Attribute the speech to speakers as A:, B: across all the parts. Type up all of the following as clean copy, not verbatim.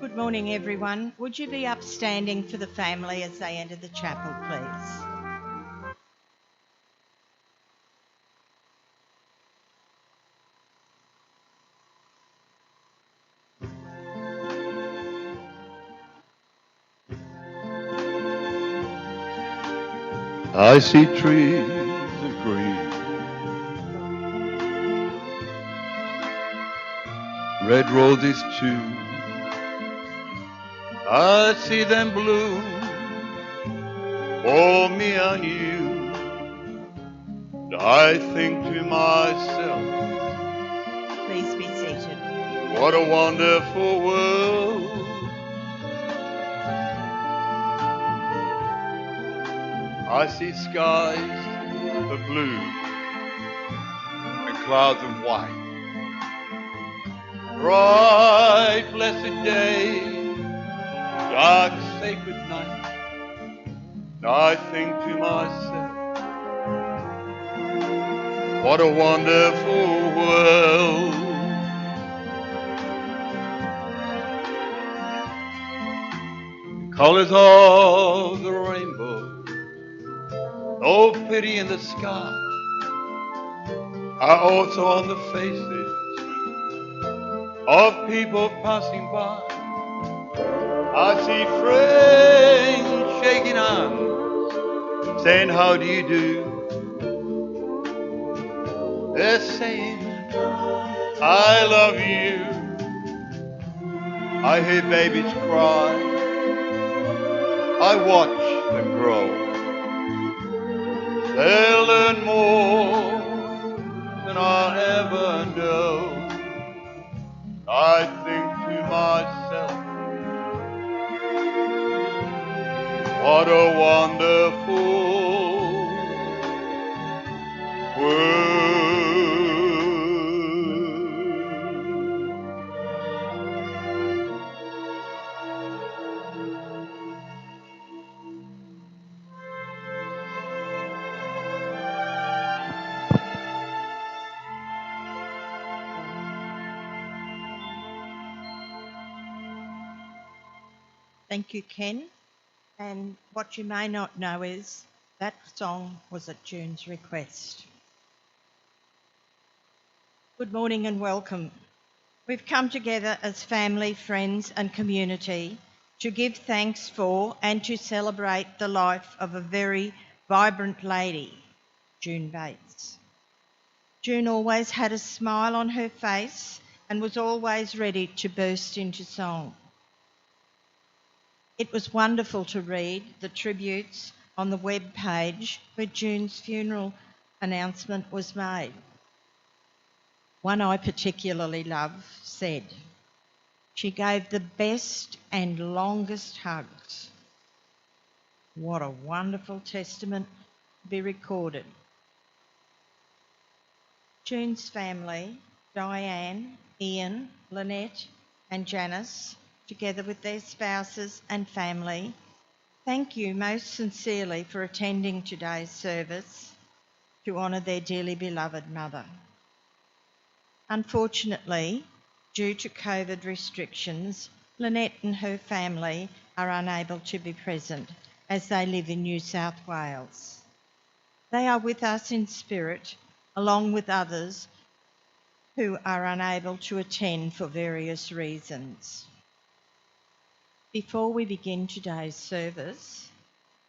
A: Good morning, everyone. Would you be upstanding for the family as they enter the chapel, please?
B: I see trees of green, red roses too. I see them bloom for me and you. And I think to myself,
A: Please be seated.
B: what a wonderful world. I see skies of blue and clouds of white. Bright, blessed day, dark, sacred night. And I think to myself, what a wonderful world. The colors of the rainbow, no pity in the sky, are also on the faces of people passing by. I see friends shaking hands, saying how do you do. They're saying I love you. I hear babies cry, I watch them grow. They'll learn more than I'll ever know. I think to myself, what a wonderful world.
A: Thank you, Ken. And what you may not know is that song was at June's request. Good morning and welcome. We've come together as family, friends and community to give thanks for and to celebrate the life of a very vibrant lady, June Bates. June always had a smile on her face and was always ready to burst into song. It was wonderful to read the tributes on the web page where June's funeral announcement was made. One I particularly love said, "She gave the best and longest hugs." What a wonderful testament to be recorded. June's family, Diane, Ian, Lynette and Janice, together with their spouses and family, thank you most sincerely for attending today's service to honour their dearly beloved mother. Unfortunately, due to COVID restrictions, Lynette and her family are unable to be present as they live in New South Wales. They are with us in spirit, along with others who are unable to attend for various reasons. Before we begin today's service,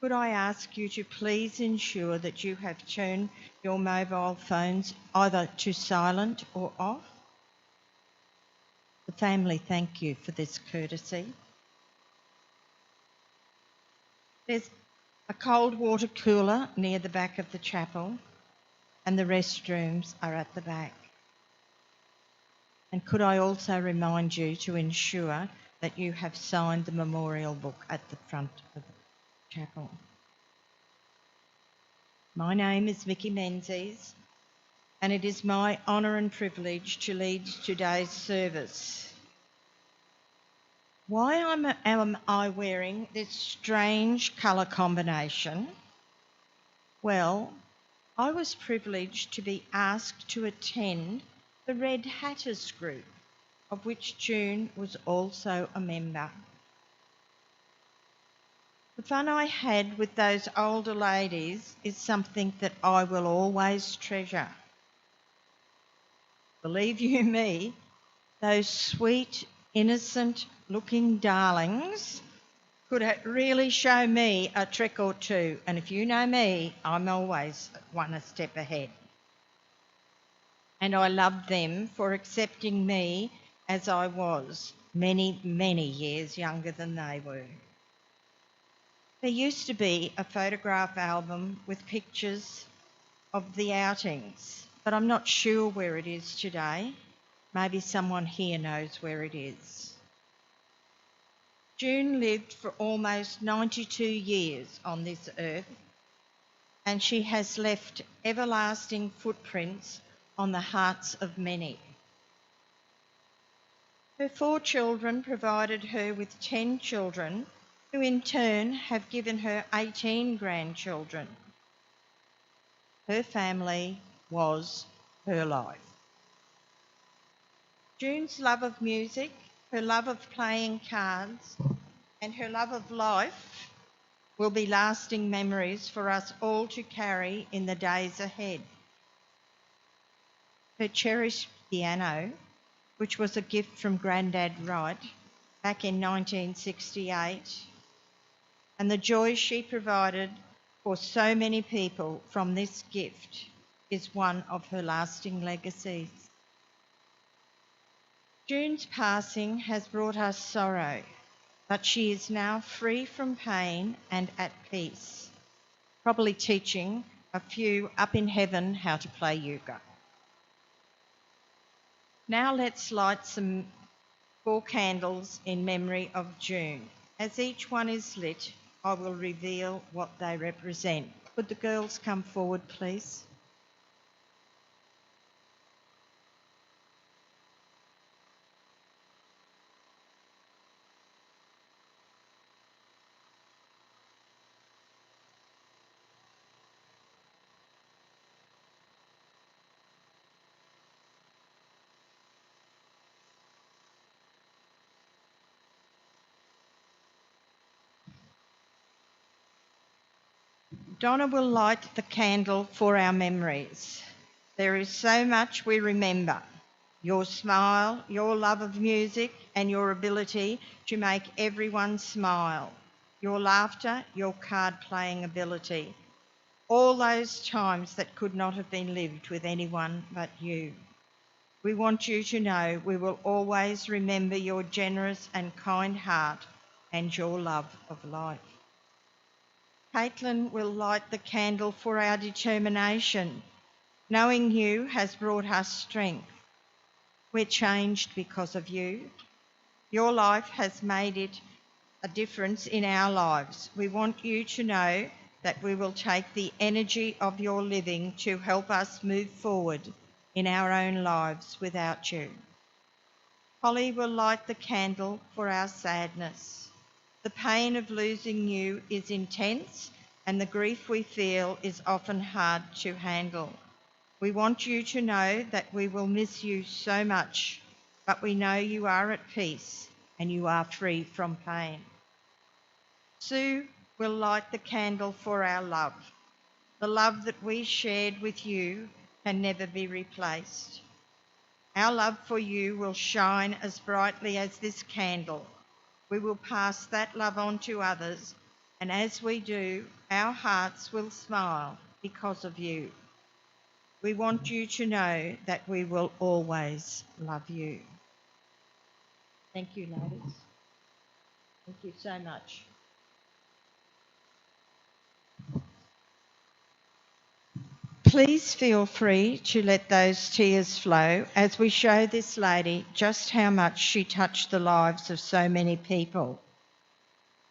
A: could I ask you to please ensure that you have turned your mobile phones either to silent or off? The family thank you for this courtesy. There's a cold water cooler near the back of the chapel and the restrooms are at the back. And could I also remind you to ensure that you have signed the memorial book at the front of the chapel. My name is Vicky Menzies and it is my honour and privilege to lead today's service. Why am I wearing this strange colour combination? Well, I was privileged to be asked to attend the Red Hatters group of which June was also a member. The fun I had with those older ladies is something that I will always treasure. Believe you me, those sweet, innocent-looking darlings could really show me a trick or two, and if you know me, I'm always one a step ahead. And I loved them for accepting me as I was, many, many years younger than they were. There used to be a photograph album with pictures of the outings, but I'm not sure where it is today. Maybe someone here knows where it is. June lived for almost 92 years on this earth, and she has left everlasting footprints on the hearts of many. Her 4 children provided her with 10 children, who in turn have given her 18 grandchildren. Her family was her life. June's love of music, her love of playing cards, and her love of life will be lasting memories for us all to carry in the days ahead. Her cherished piano, which was a gift from Grandad Wright back in 1968, and the joy she provided for so many people from this gift is one of her lasting legacies. June's passing has brought us sorrow, but she is now free from pain and at peace, probably teaching a few up in heaven how to play euchre. Now let's light some 4 candles in memory of June. As each one is lit, I will reveal what they represent. Could the girls come forward, please? Donna will light the candle for our memories. There is so much we remember. Your smile, your love of music, and your ability to make everyone smile. Your laughter, your card-playing ability. All those times that could not have been lived with anyone but you. We want you to know we will always remember your generous and kind heart and your love of life. Caitlin will light the candle for our determination. Knowing you has brought us strength. We're changed because of you. Your life has made it a difference in our lives. We want you to know that we will take the energy of your living to help us move forward in our own lives without you. Holly will light the candle for our sadness. The pain of losing you is intense, and the grief we feel is often hard to handle. We want you to know that we will miss you so much, but we know you are at peace and you are free from pain. Sue will light the candle for our love. The love that we shared with you can never be replaced. Our love for you will shine as brightly as this candle. We will pass that love on to others, and as we do, our hearts will smile because of you. We want you to know that we will always love you. Thank you, ladies. Thank you so much. Please feel free to let those tears flow as we show this lady just how much she touched the lives of so many people.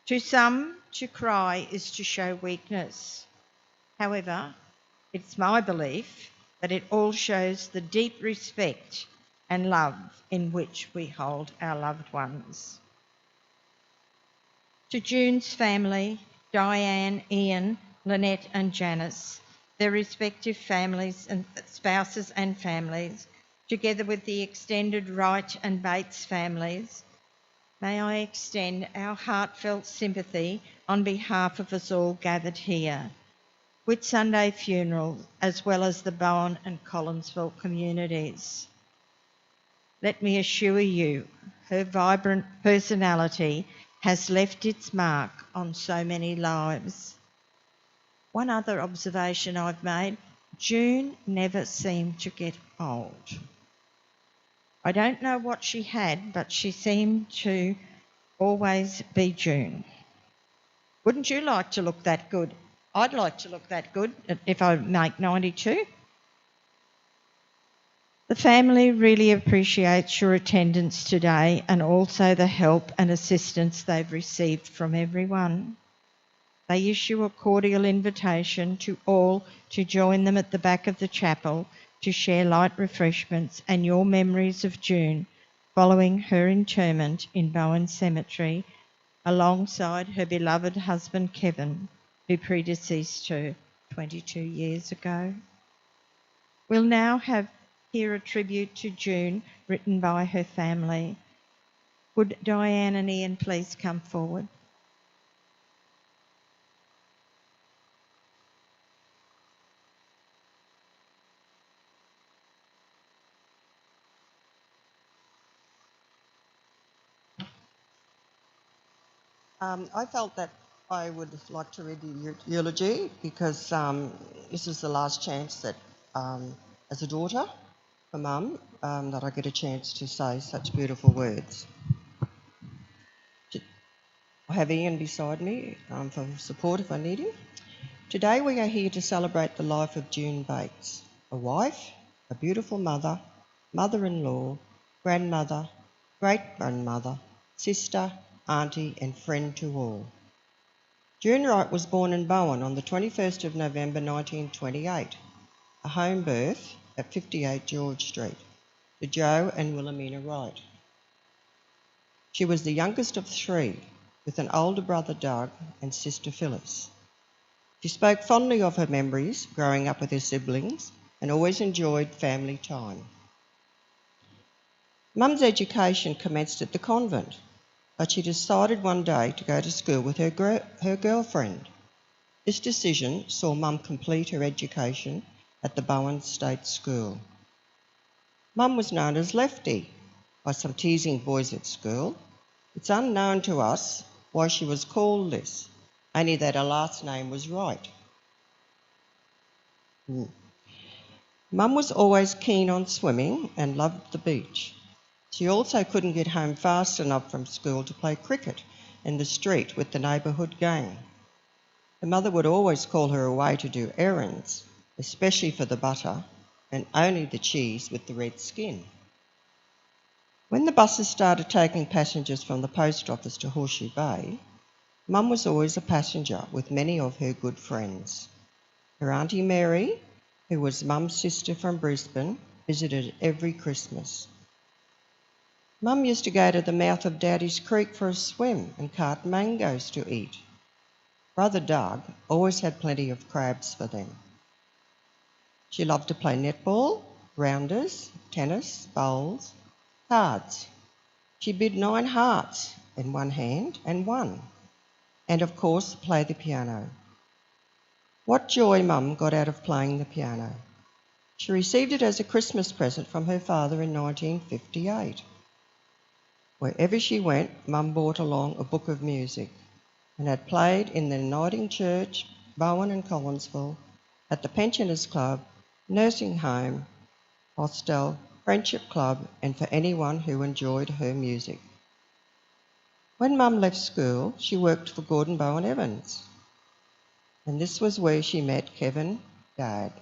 A: To some, to cry is to show weakness. However, it's my belief that it all shows the deep respect and love in which we hold our loved ones. To June's family, Diane, Ian, Lynette and Janice, their respective families and spouses and families, Together with the extended Wright and Bates families, may I extend our heartfelt sympathy on behalf of us all gathered here. Whitsunday funeral, as well as the Bowen and Collinsville communities. Let me assure you, her vibrant personality has left its mark on so many lives. One other observation I've made, June never seemed to get old. I don't know what she had, but she seemed to always be June. Wouldn't you like to look that good? I'd like to look that good if I make 92. The family really appreciates your attendance today and also the help and assistance they've received from everyone. They issue a cordial invitation to all to join them at the back of the chapel to share light refreshments and your memories of June following her interment in Bowen Cemetery alongside her beloved husband Kevin, who predeceased her 22 years ago. We'll now hear a tribute to June written by her family. Would Diane and Ian please come forward?
C: I felt that I would like to read the eulogy because this is the last chance that, as a daughter for Mum, that I get a chance to say such beautiful words. I have Ian beside me for support if I need him. Today we are here to celebrate the life of June Bates, a wife, a beautiful mother, mother-in-law, grandmother, great-grandmother, sister, auntie and friend to all. June Wright was born in Bowen on the 21st of November 1928, a home birth at 58 George Street, to Joe and Wilhelmina Wright. She was the youngest of three, with an older brother Doug and sister Phyllis. She spoke fondly of her memories growing up with her siblings and always enjoyed family time. Mum's education commenced at the convent, but she decided one day to go to school with her girlfriend. This decision saw Mum complete her education at the Bowen State School. Mum was known as Lefty by some teasing boys at school. It's unknown to us why she was called this, only that her last name was Wright. Mum was always keen on swimming and loved the beach. She also couldn't get home fast enough from school to play cricket in the street with the neighbourhood gang. Her mother would always call her away to do errands, especially for the butter and only the cheese with the red skin. When the buses started taking passengers from the post office to Horseshoe Bay, Mum was always a passenger with many of her good friends. Her Auntie Mary, who was Mum's sister from Brisbane, visited every Christmas. Mum used to go to the mouth of Daddy's Creek for a swim and cart mangoes to eat. Brother Doug always had plenty of crabs for them. She loved to play netball, rounders, tennis, bowls, cards. She bid 9 hearts in one hand and won. And of course, play the piano. What joy Mum got out of playing the piano. She received it as a Christmas present from her father in 1958. Wherever she went, Mum brought along a book of music and had played in the Knighting Church, Bowen and Collinsville, at the Pensioners Club, Nursing Home, Hostel, Friendship Club, and for anyone who enjoyed her music. When Mum left school, she worked for Gordon Bowen Evans, and this was where she met Kevin Dad,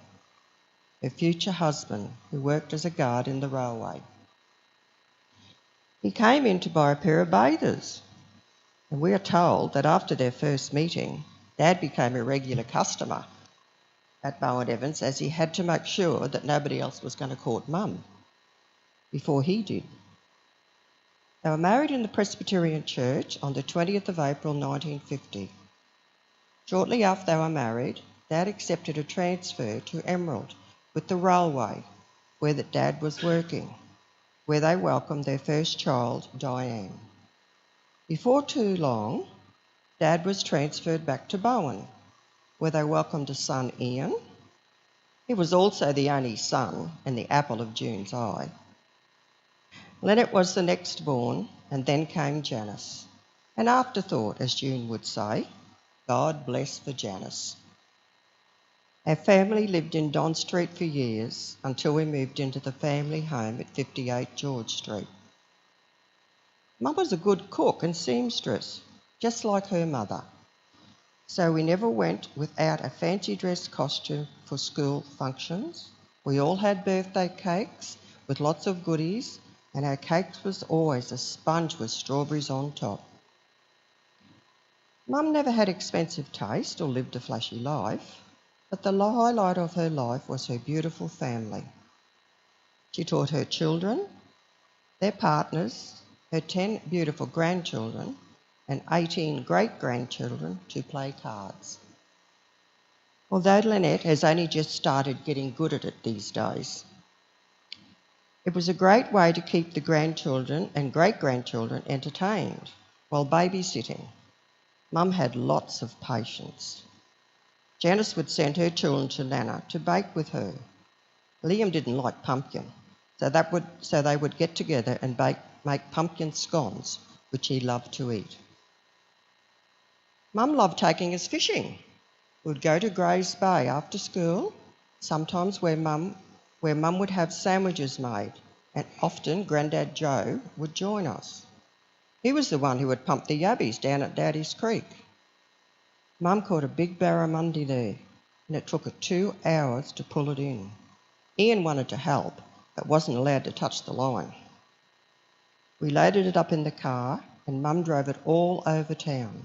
C: her future husband, who worked as a guard in the railway. He came in to buy a pair of bathers, and we are told that after their first meeting, Dad became a regular customer at Bowen Evans as he had to make sure that nobody else was going to court Mum before he did. They were married in the Presbyterian Church on the 20th of April 1950. Shortly after they were married, Dad accepted a transfer to Emerald with the railway where that Dad was working, where they welcomed their first child, Diane. Before too long, Dad was transferred back to Bowen, where they welcomed a son, Ian. He was also the only son and the apple of June's eye. Lynette was the next born, and then came Janice. An afterthought, as June would say. God bless for Janice. Our family lived in Don Street for years until we moved into the family home at 58 George Street. Mum was a good cook and seamstress, just like her mother. So we never went without a fancy dress costume for school functions. We all had birthday cakes with lots of goodies, and our cakes was always a sponge with strawberries on top. Mum never had expensive taste or lived a flashy life, but the highlight of her life was her beautiful family. She taught her children, their partners, her 10 beautiful grandchildren, and 18 great-grandchildren to play cards. Although Lynette has only just started getting good at it these days. It was a great way to keep the grandchildren and great-grandchildren entertained while babysitting. Mum had lots of patience. Janice would send her children to Nana to bake with her. Liam didn't like pumpkin, so they would get together and make pumpkin scones, which he loved to eat. Mum loved taking us fishing. We'd go to Grays Bay after school, sometimes where Mum would have sandwiches made, and often Grandad Joe would join us. He was the one who would pump the yabbies down at Daddy's Creek. Mum caught a big barramundi there, and it took her 2 hours to pull it in. Ian wanted to help, but wasn't allowed to touch the line. We loaded it up in the car, and Mum drove it all over town.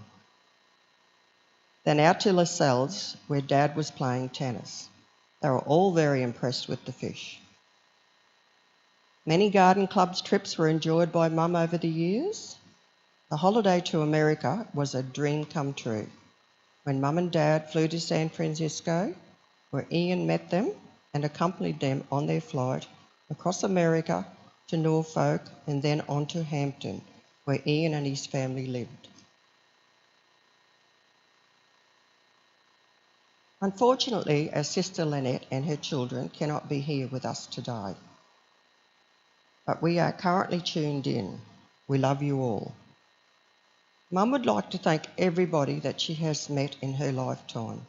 C: Then out to Lascelles, where Dad was playing tennis. They were all very impressed with the fish. Many garden clubs trips were enjoyed by Mum over the years. The holiday to America was a dream come true, when Mum and Dad flew to San Francisco, where Ian met them and accompanied them on their flight across America to Norfolk and then on to Hampton, where Ian and his family lived. Unfortunately, our sister Lynette and her children cannot be here with us today. But we are currently tuned in. We love you all. Mum would like to thank everybody that she has met in her lifetime,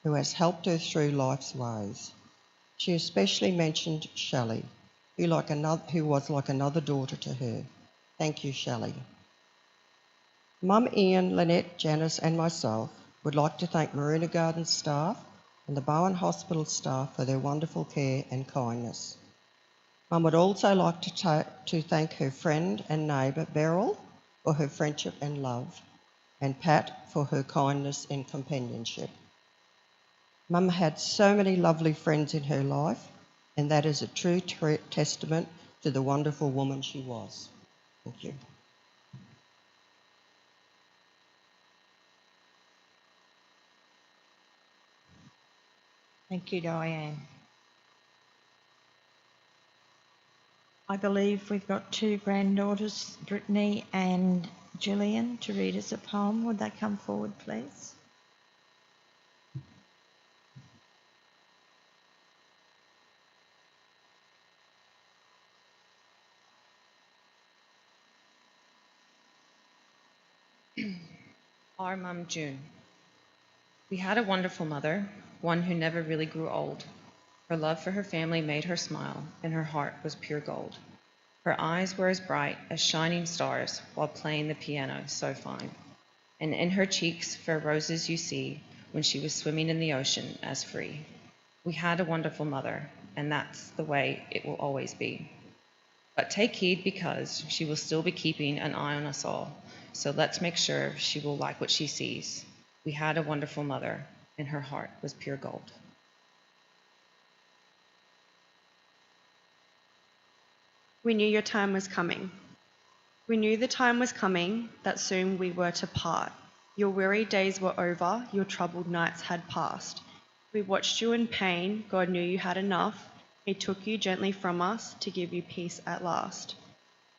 C: who has helped her through life's ways. She especially mentioned Shelley, who was like another daughter to her. Thank you, Shelley. Mum, Ian, Lynette, Janice and myself would like to thank Marina Gardens staff and the Bowen Hospital staff for their wonderful care and kindness. Mum would also like to thank her friend and neighbour Beryl for her friendship and love, and Pat for her kindness and companionship. Mum had so many lovely friends in her life, and that is a true testament to the wonderful woman she was. Thank you.
A: Thank you, Diane. I believe we've got 2 granddaughters, Brittany and Gillian, to read us a poem. Would they come forward, please?
D: Our Mum June. We had a wonderful mother, one who never really grew old. Her love for her family made her smile, and her heart was pure gold. Her eyes were as bright as shining stars while playing the piano so fine. And in her cheeks fair roses you see when she was swimming in the ocean as free. We had a wonderful mother, and that's the way it will always be. But take heed, because she will still be keeping an eye on us all. So let's make sure she will like what she sees. We had a wonderful mother, and her heart was pure gold.
E: We knew your time was coming. We knew the time was coming, that soon we were to part. Your weary days were over, your troubled nights had passed. We watched you in pain, God knew you had enough. He took you gently from us to give you peace at last.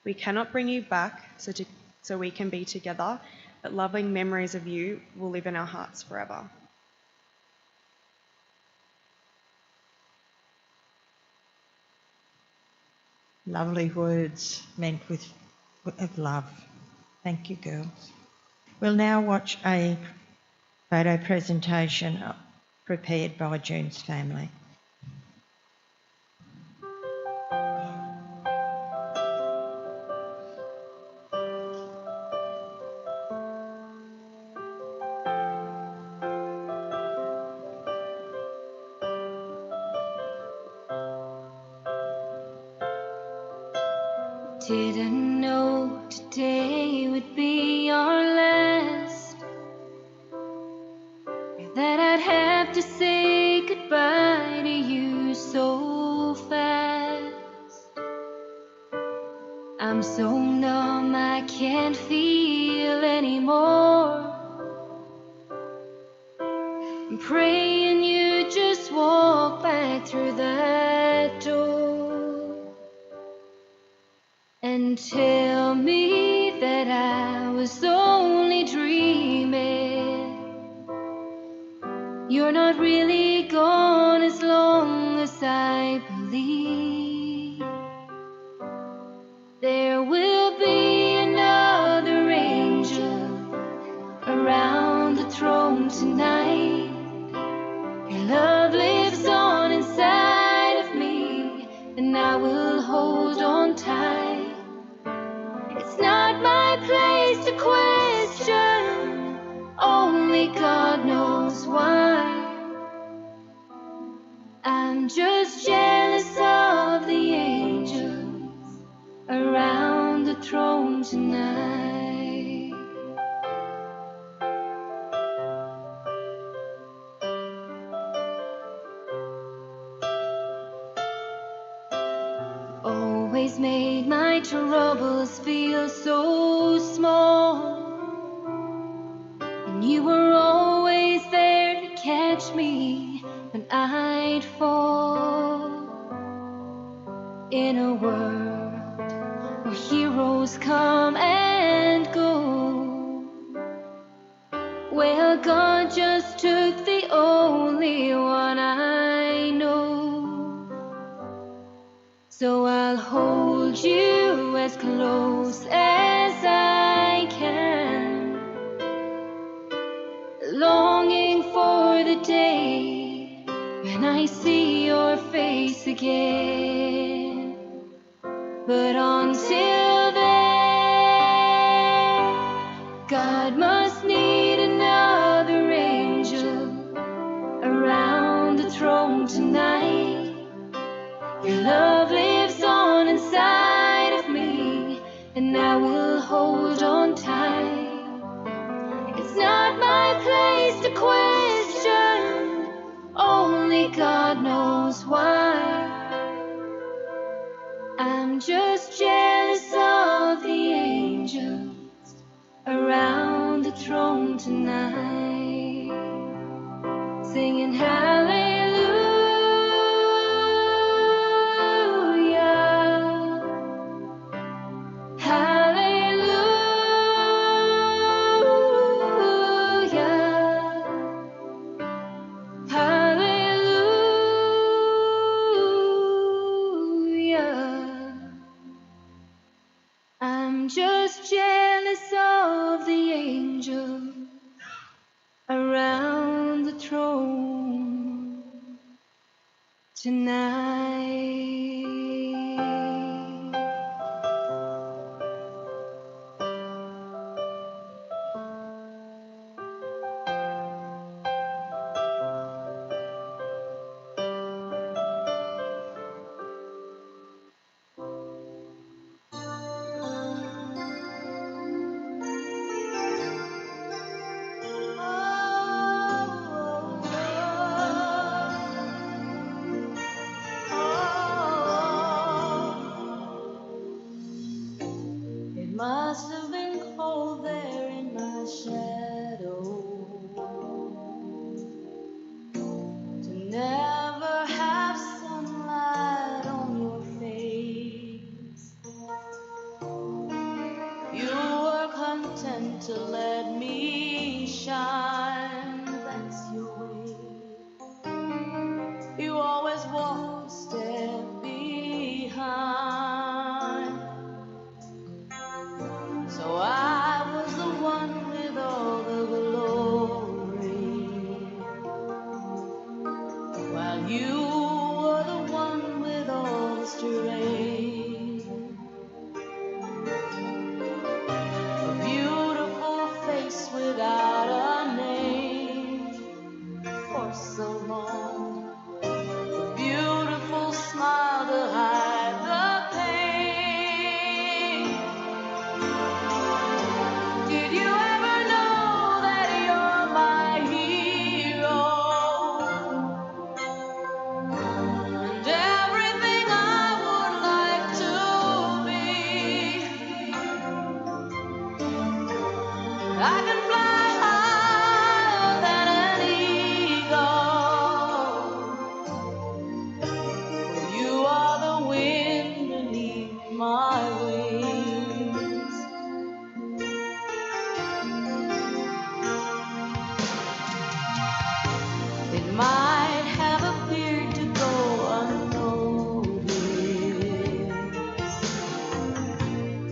E: We cannot bring you back so we can be together, but loving memories of you will live in our hearts forever.
A: Lovely words meant of love. Thank you, girls. We'll now watch a photo presentation prepared by June's family.
F: Didn't know today would be our last, or that I'd have to say goodbye to you so fast. I'm so numb I can't feel anymore. I'm praying you just walk back through that door and tell me that I was only dreaming. You're not really gone as long as I believe. There will be another angel around the throne tonight. Your love lives on inside of me, and I will hold on tight. It's not my place to question, only God knows why. I'm just jealous of the angels around the throne tonight. Always made my troubles feel so small, and you were always there to catch me when I'd fall. In a world where heroes come and go, well, God just took the only one I know. So I'll hold you as close as I can, longing for the day when I see your face again. But until then, God must need another angel around the throne tonight. Your love lives on inside of me, and I will hold on tight. It's not my place to question, only God knows why. I'm just jealous of the angels around the throne tonight, singing hallelujah. I'm just jealous of the angels around the throne tonight. It must have been cold there in my shadow to never have sunlight content to let me shine. That's your way. You always walk a step behind. So I was the one with all the glory, while you were the one with all the strength. A beautiful face without a name for so long. A beautiful smile to hide the pain. Did you ever know that you're my hero? And everything I would like to be. I can fly higher than an eagle. You are the wind beneath my wings. It might have appeared to go unnoticed,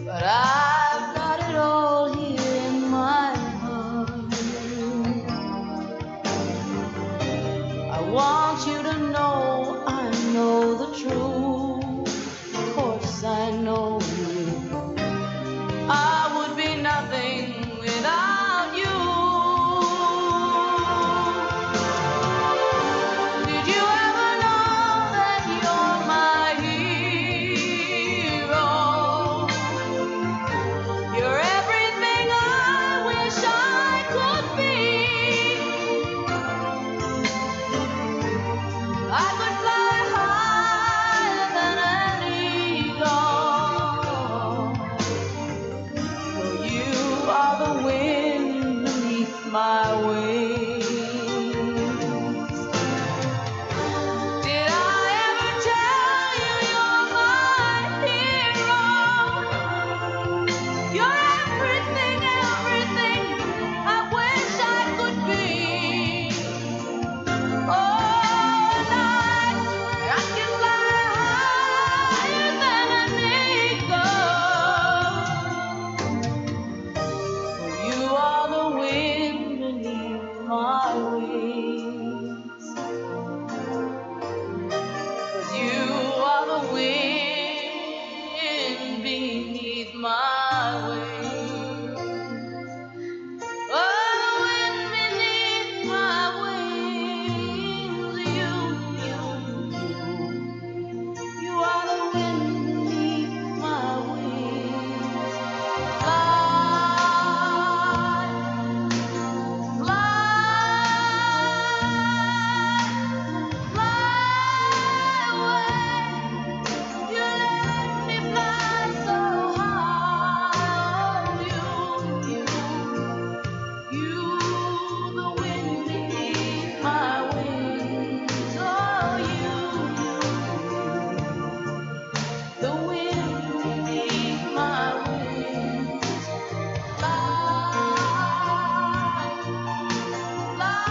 F: but I've got it all here in my heart. I want you to know I know the truth. Of course I know you. I would be nothing without you. Did you ever know that you're my hero? You're everything I wish I could be. I could fly higher than an eagle. For you are the wind beneath my wings. Did I ever tell you you're my hero? You're everything, everything I wish I could be. Oh, and I can fly higher than an eagle. For you are the wind beneath my wings. 'Cause you are the wind beneath my wings. Oh, the wind beneath my wings. You are the wind beneath my wings. Fly, fly away. You let me fly so high. You, the wind beneath my wings. Oh, the wind beneath my wings. Fly, fly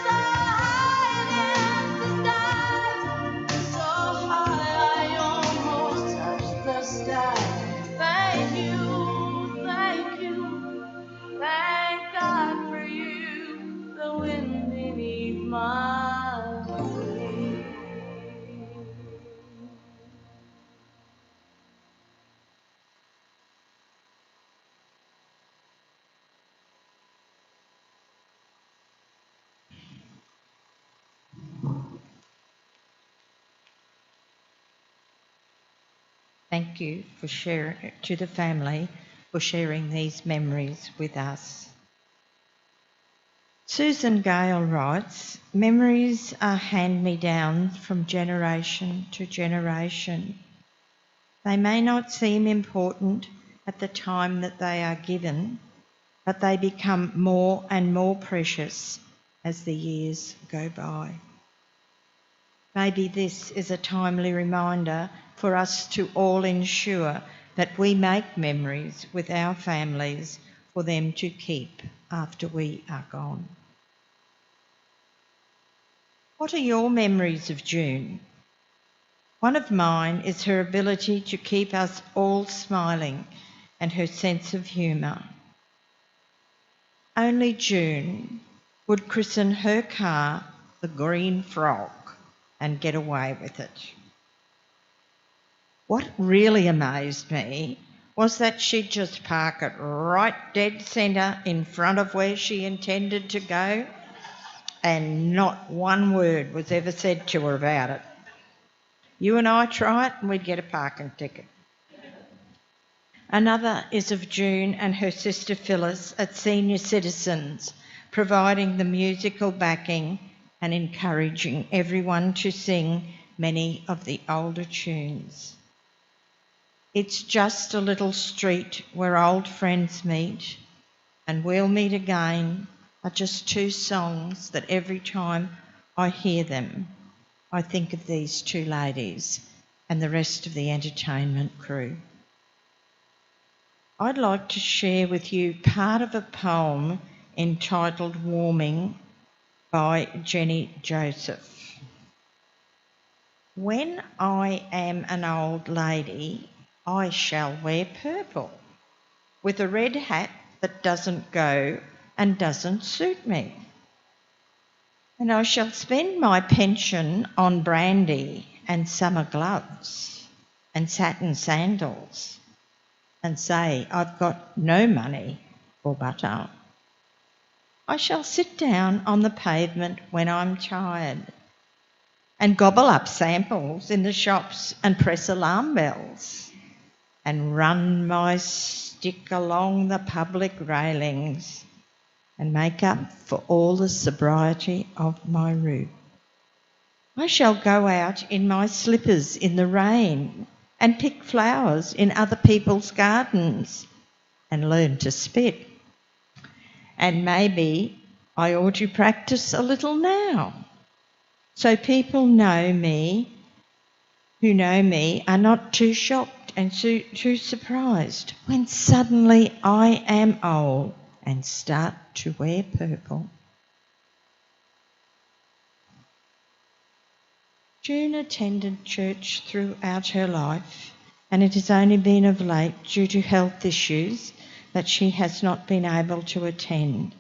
F: so high against the sky, so high I almost touch the sky. Thank you, thank God for you, the wind beneath my wings.
A: Thank you for sharing to the family for sharing these memories with us. Susan Gale writes, memories are hand-me-down from generation to generation. They may not seem important at the time that they are given, but they become more and more precious as the years go by. Maybe this is a timely reminder for us to all ensure that we make memories with our families for them to keep after we are gone. What are your memories of June? One of mine is her ability to keep us all smiling and her sense of humour. Only June would christen her car the Green Frog and get away with it. What really amazed me was that she'd just park it right dead centre in front of where she intended to go, and not one word was ever said to her about it. You and I try it and we'd get a parking ticket. Another is of June and her sister Phyllis at Senior Citizens, providing the musical backing and encouraging everyone to sing many of the older tunes. It's just a little street where old friends meet, and we'll meet again are just two songs that every time I hear them, I think of these two ladies and the rest of the entertainment crew. I'd like to share with you part of a poem entitled Warming by Jenny Joseph. When I am an old lady, I shall wear purple, with a red hat that doesn't go and doesn't suit me. And I shall spend my pension on brandy and summer gloves and satin sandals, and say I've got no money for butter. I shall sit down on the pavement when I'm tired and gobble up samples in the shops and press alarm bells and run my stick along the public railings and make up for all the sobriety of my route. I shall go out in my slippers in the rain and pick flowers in other people's gardens and learn to spit. And maybe I ought to practice a little now, so people know me, who know me, are not too shocked and too surprised when suddenly I am old and start to wear purple. June attended church throughout her life, and it has only been of late, due to health issues, that she has not been able to attend.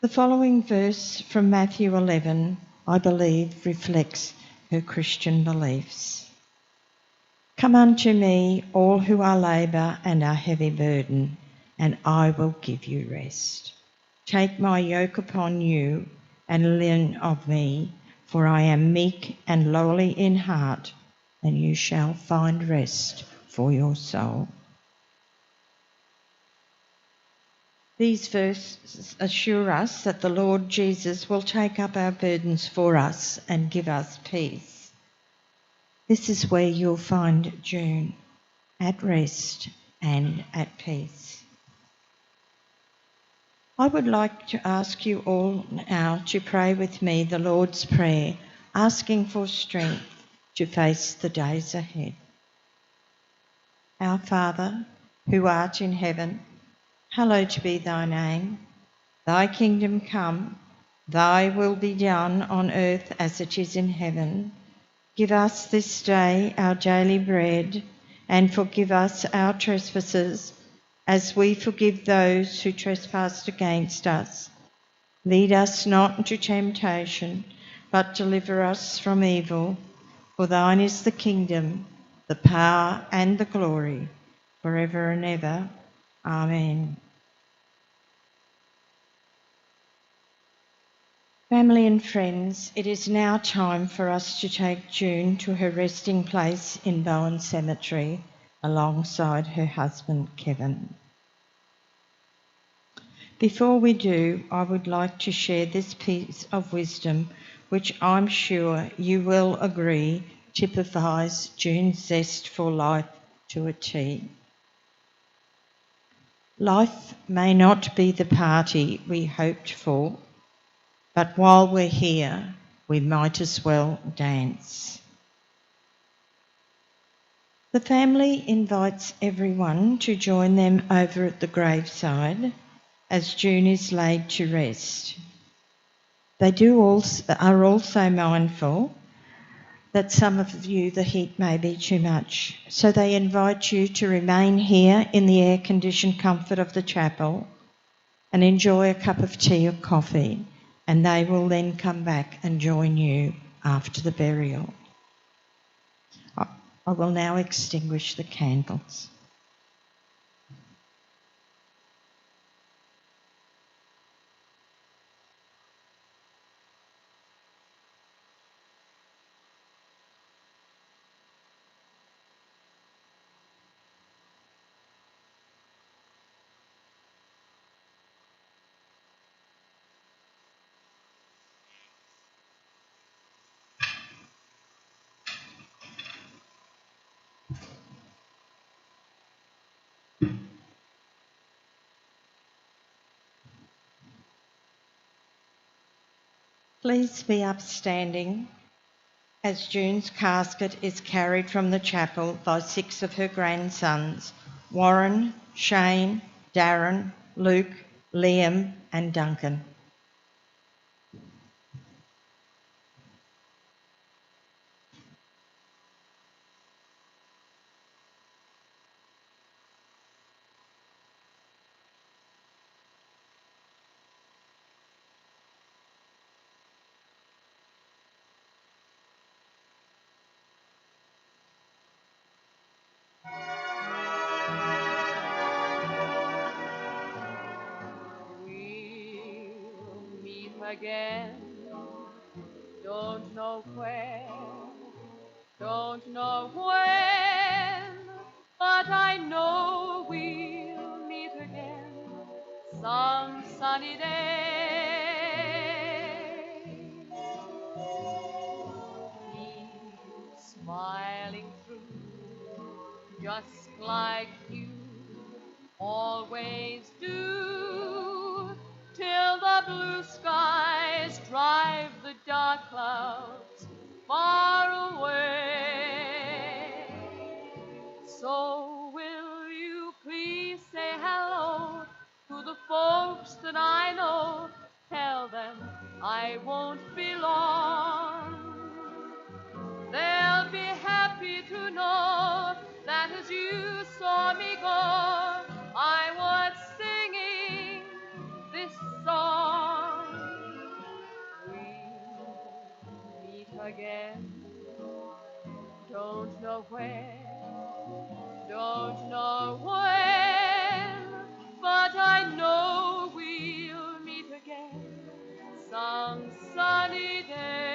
A: The following verse from Matthew 11, I believe, reflects her Christian beliefs. Come unto me, all who are labour and are heavy burden, and I will give you rest. Take my yoke upon you and learn of me, for I am meek and lowly in heart, and you shall find rest for your soul. These verses assure us that the Lord Jesus will take up our burdens for us and give us peace. This is where you'll find June, at rest and at peace. I would like to ask you all now to pray with me the Lord's Prayer, asking for strength to face the days ahead. Our Father, who art in heaven, hallowed be thy name. Thy kingdom come, thy will be done on earth as it is in heaven. Give us this day our daily bread, and forgive us our trespasses, as we forgive those who trespass against us. Lead us not into temptation, but deliver us from evil. For thine is the kingdom, the power and the glory, forever and ever. Amen. Family and friends, it is now time for us to take June to her resting place in Bowen Cemetery alongside her husband Kevin. Before we do, I would like to share this piece of wisdom which I'm sure you will agree typifies June's zest for life to a T. Life may not be the party we hoped for, but while we're here, we might as well dance. The family invites everyone to join them over at the graveside as June is laid to rest. They are also mindful that some of you, the heat may be too much, so they invite you to remain here in the air-conditioned comfort of the chapel and enjoy a cup of tea or coffee, and they will then come back and join you after the burial. I will now extinguish the candles. Please be upstanding as June's casket is carried from the chapel by 6 of her grandsons, Warren, Shane, Darren, Luke, Liam and Duncan.
F: We'll meet again. Don't know where, don't know when, but I know we'll meet again some sunny day. Keep smiling through, just like you always do, till the blue skies drive the dark clouds far away. So will you please say hello to the folks that I know? Tell them I won't be long. They'll be happy to know that as you saw me go, I was singing this song. We'll meet again. Don't know where, don't know when, but I know we'll meet again some sunny day.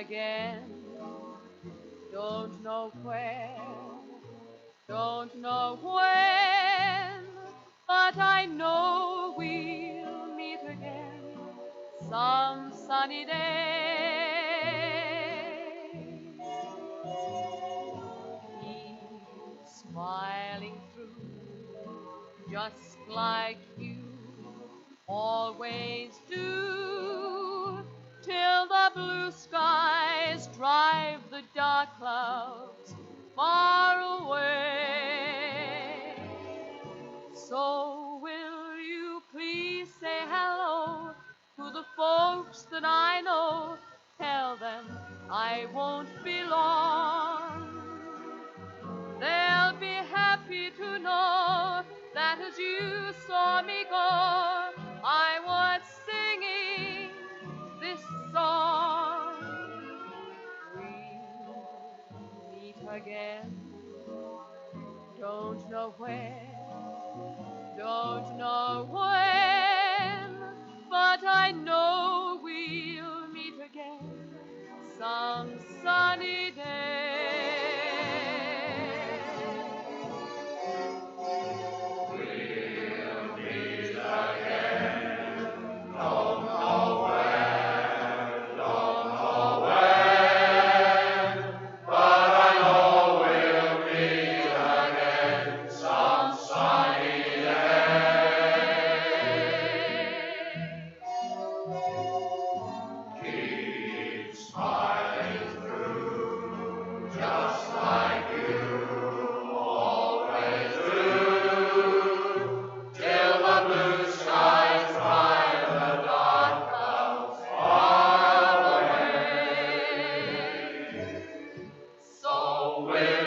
F: again. Don't know where, don't know when, but I know we'll meet again some sunny day. Keep smiling through, just like you always do, till the blue skies drive the dark clouds far away. So will you please say hello to the folks that I know? Tell them I won't be long. They'll be happy to know that as you saw me go, I was singing this song. We'll meet again. Don't know where, don't know when, but I know we'll meet again some sunny day. So will